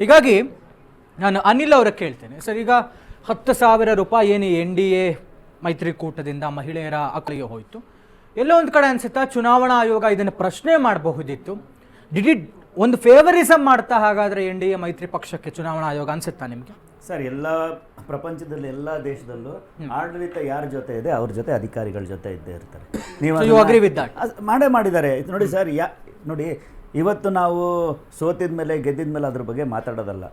ಹೀಗಾಗಿ ನಾನು ಅನಿಲ್ ಅವರ ಕೇಳ್ತೇನೆ ಸರ್, ಈಗ 10,000 ರೂಪಾಯಿ ಏನು NDA ಮೈತ್ರಿಕೂಟದಿಂದ ಮಹಿಳೆಯರ ಅಕಲಿಗೆ ಹೋಯಿತು, ಎಲ್ಲೋ ಒಂದು ಕಡೆ ಅನ್ಸುತ್ತಾ ಚುನಾವಣಾ ಆಯೋಗ ಇದನ್ನು ಪ್ರಶ್ನೆ ಮಾಡಬಹುದಿತ್ತು. ಒಂದು ಫೇವರಿಸಮ್ ಮಾಡ್ತಾ ಹಾಗಾದರೆ NDA ಮೈತ್ರಿ ಪಕ್ಷಕ್ಕೆ ಚುನಾವಣಾ ಆಯೋಗ ಅನ್ಸುತ್ತಾ ನಿಮಗೆ? ಸರ್, ಎಲ್ಲ ಪ್ರಪಂಚದಲ್ಲಿ ಎಲ್ಲ ದೇಶದಲ್ಲೂ ಆಡಳಿತ ಯಾರ ಜೊತೆ ಇದೆ ಅವ್ರ ಜೊತೆ ಅಧಿಕಾರಿಗಳ ಜೊತೆ ಇದ್ದೇ ಇರ್ತಾರೆ. ನೀವು ಮಾಡೇ ಮಾಡಿದ್ದಾರೆ ನೋಡಿ ಸರ್. ನೋಡಿ, ಇವತ್ತು ನಾವು ಸೋತಿದ ಮೇಲೆ ಗೆದ್ದಿದ ಮೇಲೆ ಅದ್ರ ಬಗ್ಗೆ ಮಾತಾಡೋದಲ್ಲ.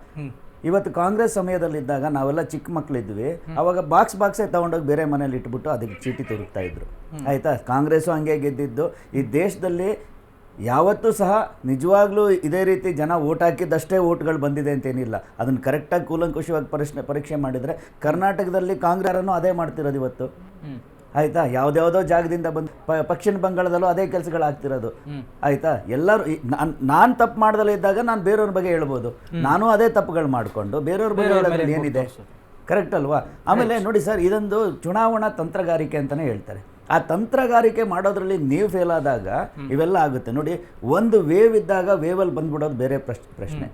ಇವತ್ತು ಕಾಂಗ್ರೆಸ್ ಸಮಯದಲ್ಲಿದ್ದಾಗ ನಾವೆಲ್ಲ ಚಿಕ್ಕ ಮಕ್ಕಳಿದ್ವಿ, ಅವಾಗ ಬಾಕ್ಸೇ ತಗೊಂಡೋಗಿ ಬೇರೆ ಮನೇಲಿ ಇಟ್ಬಿಟ್ಟು ಅದಕ್ಕೆ ಚೀಟಿ ತುರುಕ್ತಾ ಇದ್ರು. ಆಯಿತಾ, ಕಾಂಗ್ರೆಸ್ಸು ಹಂಗೆ ಗೆದ್ದಿದ್ದು. ಈ ದೇಶದಲ್ಲಿ ಯಾವತ್ತೂ ಸಹ ನಿಜವಾಗ್ಲೂ ಇದೇ ರೀತಿ ಜನ ಓಟ್ ಹಾಕಿದ್ದಷ್ಟೇ ಓಟ್ಗಳು ಬಂದಿದೆ ಅಂತೇನಿಲ್ಲ. ಅದನ್ನು ಕರೆಕ್ಟಾಗಿ ಕೂಲಂಕುಷವಾಗಿ ಪರೀಕ್ಷೆ ಮಾಡಿದರೆ ಕರ್ನಾಟಕದಲ್ಲಿ ಕಾಂಗ್ರೆಸ್ಸನ್ನು ಅದೇ ಮಾಡ್ತಿರೋದು ಇವತ್ತು. ಆಯಿತಾ, ಯಾವುದ್ಯಾವುದೋ ಜಾಗದಿಂದ ಬಂದು ಪಶ್ಚಿಮ ಬಂಗಾಳದಲ್ಲೂ ಅದೇ ಕೆಲಸಗಳಾಗ್ತಿರೋದು. ಆಯಿತಾ, ಎಲ್ಲರೂ ನಾನು ತಪ್ಪು ಮಾಡ್ದಲೇ ಇದ್ದಾಗ ನಾನು ಬೇರೆಯವ್ರ ಬಗ್ಗೆ ಹೇಳ್ಬೋದು, ನಾನು ಅದೇ ತಪ್ಪುಗಳು ಮಾಡಿಕೊಂಡು ಬೇರೆಯವ್ರ ಬಗ್ಗೆ ಹೇಳೋದ್ರಲ್ಲಿ ಏನಿದೆ? ಕರೆಕ್ಟ್ ಅಲ್ವಾ? ಆಮೇಲೆ ನೋಡಿ ಸರ್, ಇದೊಂದು ಚುನಾವಣಾ ತಂತ್ರಗಾರಿಕೆ ಅಂತಲೇ ಹೇಳ್ತಾರೆ. ಆ ತಂತ್ರಗಾರಿಕೆ ಮಾಡೋದ್ರಲ್ಲಿ ನೀವು ಫೇಲ್ ಆದಾಗ ಇವೆಲ್ಲ ಆಗುತ್ತೆ. ನೋಡಿ, ಒಂದು ವೇವ್ ಇದ್ದಾಗ ವೇವಲ್ಲಿ ಬಂದ್ಬಿಡೋದು ಬೇರೆ ಪ್ರಶ್ನೆ.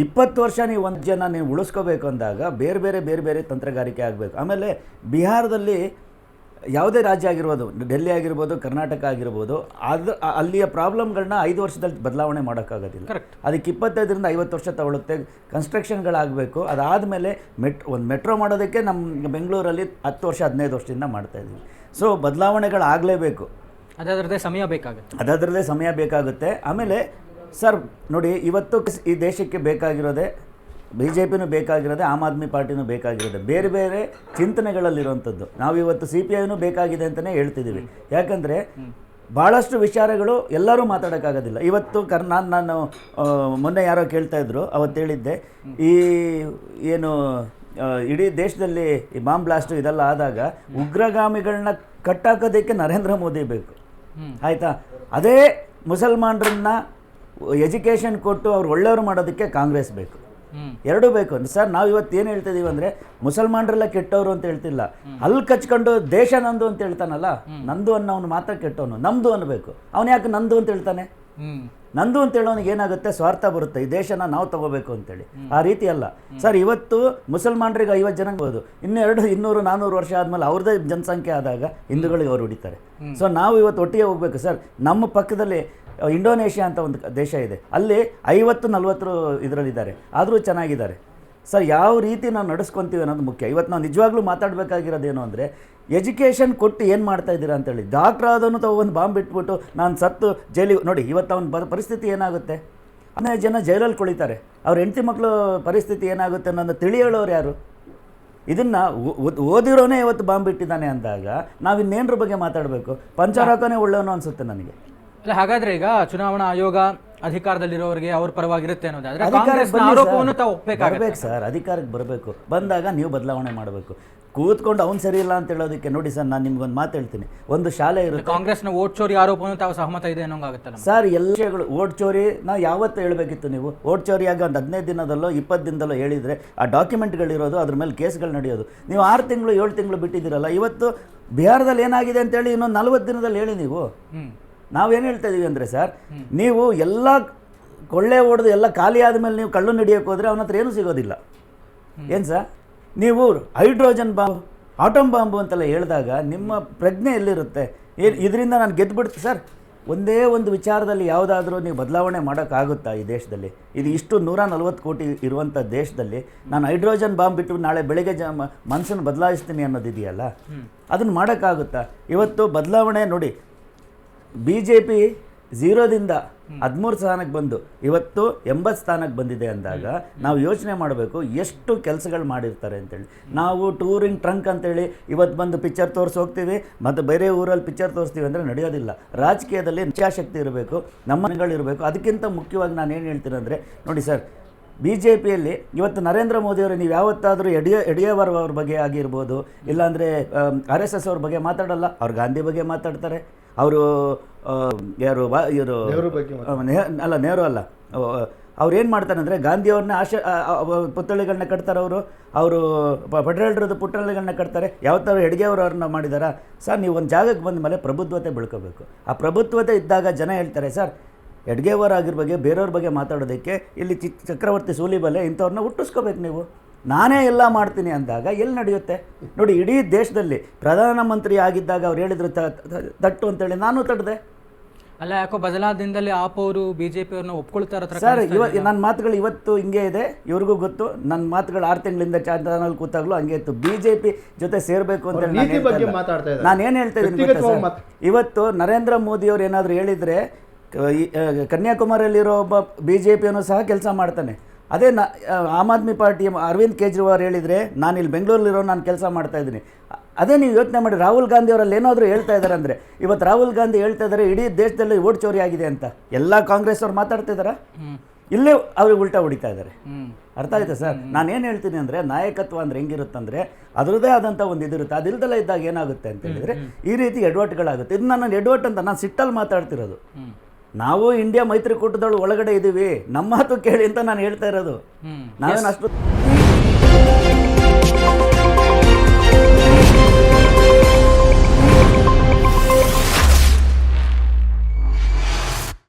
20 ವರ್ಷ ನೀವು ಒಂದು ಜನ ನೀವು ಉಳಿಸ್ಕೋಬೇಕು ಅಂದಾಗ ಬೇರೆ ಬೇರೆ ಬೇರೆ ಬೇರೆ ತಂತ್ರಗಾರಿಕೆ ಆಗಬೇಕು. ಆಮೇಲೆ ಬಿಹಾರದಲ್ಲಿ ಯಾವುದೇ ರಾಜ್ಯ ಆಗಿರ್ಬೋದು, ಡೆಲ್ಲಿ ಆಗಿರ್ಬೋದು, ಕರ್ನಾಟಕ ಆಗಿರ್ಬೋದು, ಅಲ್ಲಿಯ ಪ್ರಾಬ್ಲಮ್ಗಳನ್ನ 5 ವರ್ಷದಲ್ಲಿ ಬದಲಾವಣೆ ಮಾಡೋಕ್ಕಾಗೋದಿಲ್ಲ. ಅದಕ್ಕೆ 25ರಿಂದ 50 ವರ್ಷ ತಗೊಳುತ್ತೆ. ಕನ್ಸ್ಟ್ರಕ್ಷನ್ಗಳಾಗಬೇಕು. ಅದಾದಮೇಲೆ ಒಂದು ಮೆಟ್ರೋ ಮಾಡೋದಕ್ಕೆ ನಮ್ಮ ಬೆಂಗಳೂರಲ್ಲಿ 10 ವರ್ಷ 15 ವರ್ಷದಿಂದ ಮಾಡ್ತಾಯಿದ್ವಿ. ಸೊ ಬದಲಾವಣೆಗಳಾಗಲೇಬೇಕು. ಅದಾದ್ರದ್ದೇ ಸಮಯ ಬೇಕಾಗುತ್ತೆ. ಆಮೇಲೆ ಸರ್ ನೋಡಿ, ಇವತ್ತು ಈ ದೇಶಕ್ಕೆ ಬೇಕಾಗಿರೋದೇ BJPನೂ ಬೇಕಾಗಿರೋದೆ, ಆಮ್ ಆದ್ಮಿ ಪಾರ್ಟಿನೂ ಬೇಕಾಗಿರೋದೆ, ಬೇರೆ ಬೇರೆ ಚಿಂತನೆಗಳಲ್ಲಿರುವಂಥದ್ದು. ನಾವಿವತ್ತು CPIನೂ ಬೇಕಾಗಿದೆ ಅಂತಲೇ ಹೇಳ್ತಿದ್ದೀವಿ. ಯಾಕಂದರೆ ಭಾಳಷ್ಟು ವಿಚಾರಗಳು ಎಲ್ಲರೂ ಮಾತಾಡೋಕ್ಕಾಗೋದಿಲ್ಲ. ಇವತ್ತು ನಾನು ಮೊನ್ನೆ ಯಾರೋ ಕೇಳ್ತಾ ಇದ್ರು, ಅವತ್ತು ಹೇಳಿದ್ದೆ, ಈ ಏನು ಇಡೀ ದೇಶದಲ್ಲಿ ಈ ಬಾಂಬ್ ಬ್ಲಾಸ್ಟು ಇದೆಲ್ಲ ಆದಾಗ ಉಗ್ರಗಾಮಿಗಳನ್ನ ಕಟ್ಟಾಕೋದಕ್ಕೆ ನರೇಂದ್ರ ಮೋದಿ ಬೇಕು. ಆಯಿತಾ, ಅದೇ ಮುಸಲ್ಮಾನರನ್ನ ಎಜುಕೇಷನ್ ಕೊಟ್ಟು ಅವ್ರು ಒಳ್ಳೆಯವರು ಮಾಡೋದಕ್ಕೆ ಕಾಂಗ್ರೆಸ್ ಬೇಕು. ಎರಡೂ ಬೇಕು ಸರ್. ನಾವು ಇವತ್ತು ಏನು ಹೇಳ್ತಿದ್ದೀವಿ ಅಂದರೆ, ಮುಸಲ್ಮಾನರೆಲ್ಲ ಕೆಟ್ಟವರು ಅಂತ ಹೇಳ್ತಿಲ್ಲ. ಅಲ್ಲಿ ಕಚ್ಕೊಂಡು ದೇಶ ನಂದು ಅಂತ ಹೇಳ್ತಾನಲ್ಲ, ನಂದು ಅನ್ನೋನು ಮಾತ್ರ ಕೆಟ್ಟವನು. ನಮ್ಮದು ಅನ್ನಬೇಕು. ಅವನು ಯಾಕೆ ನಂದು ಅಂತ ಹೇಳ್ತಾನೆ? ನಂದು ಅಂತ ಹೇಳೋನಿಗೆ ಏನಾಗುತ್ತೆ? ಸ್ವಾರ್ಥ ಬರುತ್ತೆ, ಈ ದೇಶನ ನಾವು ತಗೋಬೇಕು ಅಂತೇಳಿ. ಆ ರೀತಿ ಅಲ್ಲ ಸರ್. ಇವತ್ತು ಮುಸಲ್ಮಾನರಿಗೆ 50 ಜನ ಬೋದು, 200-400 ವರ್ಷ ಆದಮೇಲೆ ಅವ್ರದ್ದೇ ಜನಸಂಖ್ಯೆ ಆದಾಗ ಹಿಂದೂಗಳಿಗೆ ಅವ್ರು ಹೊಡಿತಾರೆ. ಸೊ ನಾವು ಇವತ್ತು ಒಟ್ಟಿಗೆ ಹೋಗ್ಬೇಕು ಸರ್. ನಮ್ಮ ಪಕ್ಕದಲ್ಲಿ ಇಂಡೋನೇಷ್ಯಾ ಅಂತ ಒಂದು ದೇಶ ಇದೆ, ಅಲ್ಲಿ 50-40 ಇದರಲ್ಲಿದ್ದಾರೆ, ಆದರೂ ಚೆನ್ನಾಗಿದ್ದಾರೆ ಸರ್. ಯಾವ ರೀತಿ ನಾವು ನಡೆಸ್ಕೊತೀವಿ ಅನ್ನೋದು ಮುಖ್ಯ. ಇವತ್ತು ನಾವು ನಿಜವಾಗ್ಲೂ ಮಾತಾಡಬೇಕಾಗಿರೋದೇನು ಅಂದರೆ, ಎಜುಕೇಷನ್ ಕೊಟ್ಟು ಏನು ಮಾಡ್ತಾ ಇದ್ದೀರಾ ಅಂತೇಳಿ. ಡಾಕ್ಟ್ರ್ ಆದವನು ಒಂದು ಬಾಂಬ್ ಇಟ್ಬಿಟ್ಟು ನಾನು ಸತ್ತು ಜೈಲಿಗೆ ನೋಡಿ, ಇವತ್ತು ಅವನ ಪರಿಸ್ಥಿತಿ ಏನಾಗುತ್ತೆ? 15 ಜನ ಜೈಲಲ್ಲಿ ಕುಳಿತಾರೆ. ಅವ್ರ ಹೆಂಡತಿ ಮಕ್ಕಳು ಪರಿಸ್ಥಿತಿ ಏನಾಗುತ್ತೆ ಅನ್ನೋದು ತಿಳಿ ಹೇಳೋರು ಯಾರು? ಇದನ್ನು ಓದಿರೋನೇ ಇವತ್ತು ಬಾಂಬ್ ಇಟ್ಟಿದ್ದಾನೆ ಅಂದಾಗ ನಾವು ಇನ್ನೇನರ ಬಗ್ಗೆ ಮಾತಾಡಬೇಕು? ಪಂಚರಾಕನೇ ಒಳ್ಳೆಯವನು ಅನಿಸುತ್ತೆ ನನಗೆ. ಹಾಗಾದ್ರೆ ಈಗ ಚುನಾವಣಾ ಆಯೋಗ ಅಧಿಕಾರದಲ್ಲಿರೋರಿಗೆ ಅವ್ರ ಪರವಾಗಿರುತ್ತೆ ಅನ್ನೋದಾದ್ರೆ ಬರಬೇಕು ಸರ್, ಅಧಿಕಾರಕ್ಕೆ ಬರಬೇಕು. ಬಂದಾಗ ನೀವು ಬದಲಾವಣೆ ಮಾಡಬೇಕು. ಕೂತ್ಕೊಂಡು ಅವ್ನು ಸರಿ ಇಲ್ಲ ಅಂತ ಹೇಳೋದಕ್ಕೆ ನೋಡಿ ಸರ್, ನಾನು ನಿಮ್ಗೊಂದು ಮಾತು ಹೇಳ್ತೀನಿ. ಒಂದು ಶಾಲೆ ಇರುತ್ತೆ, ಕಾಂಗ್ರೆಸ್ನ ವೋಟ್ ಚೋರಿ ಆರೋಪವನ್ನು ತಾವು ಸಹಮತ ಇದೆ ಅನ್ನೋಂಗಾಗುತ್ತಲ್ಲ ಸರ್. ಎಲ್ಲ ವಿಷಯಗಳು ವೋಟ್ ಚೋರಿ ನಾವು ಯಾವತ್ತೂ ಹೇಳಬೇಕಿತ್ತು. ನೀವು ವೋಟ್ ಚೋರಿಯಾಗಿ ಒಂದು 15 ದಿನದಲ್ಲೋ 20 ದಿನದಲ್ಲೋ ಹೇಳಿದರೆ ಆ ಡಾಕ್ಯುಮೆಂಟ್ಗಳಿರೋದು, ಅದ್ರ ಮೇಲೆ ಕೇಸ್ಗಳು ನಡೆಯೋದು. ನೀವು 6 ತಿಂಗಳು 7 ತಿಂಗಳು ಬಿಟ್ಟಿದ್ದೀರಲ್ಲ. ಇವತ್ತು ಬಿಹಾರದಲ್ಲಿ ಏನಾಗಿದೆ ಅಂತೇಳಿ ಇನ್ನೊಂದು 40 ದಿನದಲ್ಲಿ ಹೇಳಿ. ನೀವು ನಾವೇನು ಹೇಳ್ತಾ ಇದೀವಿ ಅಂದರೆ ಸರ್, ನೀವು ಎಲ್ಲ ಕೊಳ್ಳೆ ಹೊಡೆದು ಎಲ್ಲ ಖಾಲಿ ಆದಮೇಲೆ ನೀವು ಕಳ್ಳು ಹಿಡಿಯೋಕೆ ಹೋದರೆ ಅವನ ಹತ್ರ ಏನೂ ಸಿಗೋದಿಲ್ಲ. ಏನು ಸರ್, ನೀವು ಹೈಡ್ರೋಜನ್ ಬಾಂಬ್, ಆಟೋಮ್ ಬಾಂಬು ಅಂತೆಲ್ಲ ಹೇಳಿದಾಗ ನಿಮ್ಮ ಪ್ರಜ್ಞೆ ಎಲ್ಲಿರುತ್ತೆ? ಇದರಿಂದ ನಾನು ಗೆದ್ದುಬಿಡ್ತೀನಿ ಸರ್. ಒಂದೇ ಒಂದು ವಿಚಾರದಲ್ಲಿ ಯಾವುದಾದ್ರೂ ನೀವು ಬದಲಾವಣೆ ಮಾಡೋಕ್ಕಾಗುತ್ತಾ ಈ ದೇಶದಲ್ಲಿ? ಇದು ಇಷ್ಟು 140 ಕೋಟಿ ಇರುವಂಥ ದೇಶದಲ್ಲಿ ನಾನು ಹೈಡ್ರೋಜನ್ ಬಾಂಬ್ ಬಿಟ್ಟು ನಾಳೆ ಬೆಳಗ್ಗೆ ಮನಸ್ಸನ್ನು ಬದಲಾಯಿಸ್ತೀನಿ ಅನ್ನೋದಿದೆಯಲ್ಲ, ಅದನ್ನು ಮಾಡೋಕ್ಕಾಗುತ್ತಾ? ಇವತ್ತು ಬದಲಾವಣೆ ನೋಡಿ, BJP 0ದಿಂದ 13 ಸ್ಥಾನಕ್ಕೆ ಬಂದು ಇವತ್ತು 80 ಸ್ಥಾನಕ್ಕೆ ಬಂದಿದೆ ಅಂದಾಗ ನಾವು ಯೋಚನೆ ಮಾಡಬೇಕು ಎಷ್ಟು ಕೆಲಸಗಳು ಮಾಡಿರ್ತಾರೆ ಅಂತೇಳಿ. ನಾವು ಟೂರಿಂಗ್ ಟ್ರಂಕ್ ಅಂತೇಳಿ ಇವತ್ತು ಬಂದು ಪಿಕ್ಚರ್ ತೋರಿಸಿ ಹೋಗ್ತೀವಿ, ಮತ್ತು ಬೇರೆ ಊರಲ್ಲಿ ಪಿಕ್ಚರ್ ತೋರಿಸ್ತೀವಿ ಅಂದರೆ ನಡೆಯೋದಿಲ್ಲ. ರಾಜಕೀಯದಲ್ಲಿ ಇಚ್ಛಾಶಕ್ತಿ ಇರಬೇಕು, ನಮ್ಮ ಮನೆಗಳಿರಬೇಕು. ಅದಕ್ಕಿಂತ ಮುಖ್ಯವಾಗಿ ನಾನು ಏನು ಹೇಳ್ತೀನಿ ಅಂದರೆ, ನೋಡಿ ಸರ್, BJPಯಲ್ಲಿ ಇವತ್ತು ನರೇಂದ್ರ ಮೋದಿಯವರು ನೀವು ಯಾವತ್ತಾದರೂ ಯಡಿಯೂರಪ್ಪ ಅವ್ರ ಬಗ್ಗೆ ಆಗಿರ್ಬೋದು, ಇಲ್ಲಾಂದರೆ RSS ಅವ್ರ ಬಗ್ಗೆ ಮಾತಾಡಲ್ಲ, ಅವ್ರು ಗಾಂಧಿ ಬಗ್ಗೆ ಮಾತಾಡ್ತಾರೆ. ಅವರು ಯಾರು ಇವರು ಅಲ್ಲ, ನೆಹರು ಅಲ್ಲ, ಅವ್ರು ಏನು ಮಾಡ್ತಾರೆ ಅಂದರೆ ಗಾಂಧಿಯವ್ರನ್ನ ಪುತ್ಥಳಿಗಳನ್ನ ಕಟ್ತಾರೆ. ಅವರು ಪಟೇಲ್ರದ್ದು ಪುತ್ಥಳಿಗಳನ್ನ ಕಟ್ತಾರೆ. ಯಾವತ್ತಾರು ಹೆಡ್ಗೆಯವರು ಅವ್ರನ್ನ ಮಾಡಿದಾರಾ? ಸರ್, ನೀವು ಒಂದು ಜಾಗಕ್ಕೆ ಬಂದ ಮೇಲೆ ಪ್ರಬುದ್ಧತೆ ಬೆಳ್ಕೋಬೇಕು. ಆ ಪ್ರಬುದ್ಧತೆ ಇದ್ದಾಗ ಜನ ಹೇಳ್ತಾರೆ, ಸರ್ ಎಡ್ಗೇವರ್ ಆಗಿರ ಬಗ್ಗೆ ಬೇರೆಯವ್ರ ಬಗ್ಗೆ ಮಾತಾಡೋದಕ್ಕೆ ಇಲ್ಲಿ ಚಕ್ರವರ್ತಿ ಸೂಲಿಬಲೆ ಇಂಥವ್ರನ್ನ ಹುಟ್ಟಿಸ್ಕೋಬೇಕು ನೀವು. ನಾನೇ ಎಲ್ಲ ಮಾಡ್ತೀನಿ ಅಂದಾಗ ಎಲ್ಲಿ ನಡೆಯುತ್ತೆ ನೋಡಿ. ಇಡೀ ದೇಶದಲ್ಲಿ ಪ್ರಧಾನಮಂತ್ರಿ ಆಗಿದ್ದಾಗ ಅವ್ರು ಹೇಳಿದ್ರು ತಟ್ಟು ಅಂತೇಳಿ ನಾನು ತಟ್ಟದೆ. ಅಲ್ಲ, ಯಾಕೋ ಬದಲಾದಿಂದಲೇ ಆಪ್ ಅವರು ಬಿಜೆಪಿ ಅವ್ರನ್ನ ಒಪ್ಕೊಳ್ತಾರ ಸರ್. ನನ್ನ ಮಾತುಗಳು ಇವತ್ತು ಹಿಂಗೆ ಇದೆ, ಇವ್ರಿಗೂ ಗೊತ್ತು. ನನ್ನ ಮಾತುಗಳು 6 ತಿಂಗಳಿಂದ ಚಾನಲ್ ಕೂತಾಗ್ಲೂ ಹಂಗೆ ಇತ್ತು. ಬಿಜೆಪಿ ಜೊತೆ ಸೇರ್ಬೇಕು ಅಂತ ನಾನು ಏನು ಹೇಳ್ತಾ ಇದ್ದೀನಿ ಇವತ್ತು ನರೇಂದ್ರ ಮೋದಿ ಅವ್ರು ಏನಾದರೂ ಹೇಳಿದರೆ ಕನ್ಯಾಕುಮಾರಿಯಲ್ಲಿರೋ ಒಬ್ಬ ಬಿಜೆಪಿಯನ್ನು ಸಹ ಕೆಲಸ ಮಾಡ್ತಾನೆ. ಅದೇ ಆಮ್ ಆದ್ಮಿ ಪಾರ್ಟಿ ಅರವಿಂದ್ ಕೇಜ್ರಿವಾಲ್ ಹೇಳಿದರೆ ನಾನು ಇಲ್ಲಿ ಬೆಂಗಳೂರಲ್ಲಿರೋ ನಾನು ಕೆಲಸ ಮಾಡ್ತಾ ಇದ್ದೀನಿ. ಅದೇ ನೀವು ಯೋಚನೆ ಮಾಡಿ, ರಾಹುಲ್ ಗಾಂಧಿ ಅವರಲ್ಲಿ ಏನಾದರೂ ಹೇಳ್ತಾ ಇದ್ದಾರೆ ಅಂದರೆ, ಇವತ್ತು ರಾಹುಲ್ ಗಾಂಧಿ ಹೇಳ್ತಾ ಇದ್ದಾರೆ ಇಡೀ ದೇಶದಲ್ಲಿ ವೋಟ್ ಚೋರಿ ಆಗಿದೆ ಅಂತ. ಎಲ್ಲ ಕಾಂಗ್ರೆಸ್ ಅವ್ರು ಮಾತಾಡ್ತಿದಾರ, ಇಲ್ಲೇ ಅವ್ರಿಗೆ ಉಲ್ಟಾ ಹೊಡಿತಾ ಇದ್ದಾರೆ. ಅರ್ಥ ಆಯ್ತಾ ಸರ್? ನಾನೇನು ಹೇಳ್ತೀನಿ ಅಂದರೆ, ನಾಯಕತ್ವ ಅಂದರೆ ಹೆಂಗಿರುತ್ತಂದರೆ ಅದರದೇ ಆದಂಥ ಒಂದು ಇದಿರುತ್ತೆ. ಅದಿಲ್ದಲ್ಲ ಇದ್ದಾಗ ಏನಾಗುತ್ತೆ ಅಂತ ಹೇಳಿದರೆ ಈ ರೀತಿ ಎಡವಟ್ಟುಗಳಾಗುತ್ತೆ. ಇದು ನನ್ನ ಎಡವಟ್ಟು ಅಂತ ನಾನು ಸಿಟ್ಟಲ್ಲಿ ಮಾತಾಡ್ತಿರೋದು. ನಾವು ಇಂಡಿಯಾ ಮೈತ್ರಿಕೂಟದಳು ಒಳಗಡೆ ಇದ್ದೀವಿ, ನಮ್ಮ ಮಾತು ಕೇಳಿ ಅಂತ ನಾನು ಹೇಳ್ತಾ ಇರೋದು. ನಾವೇನು ಅಷ್ಟು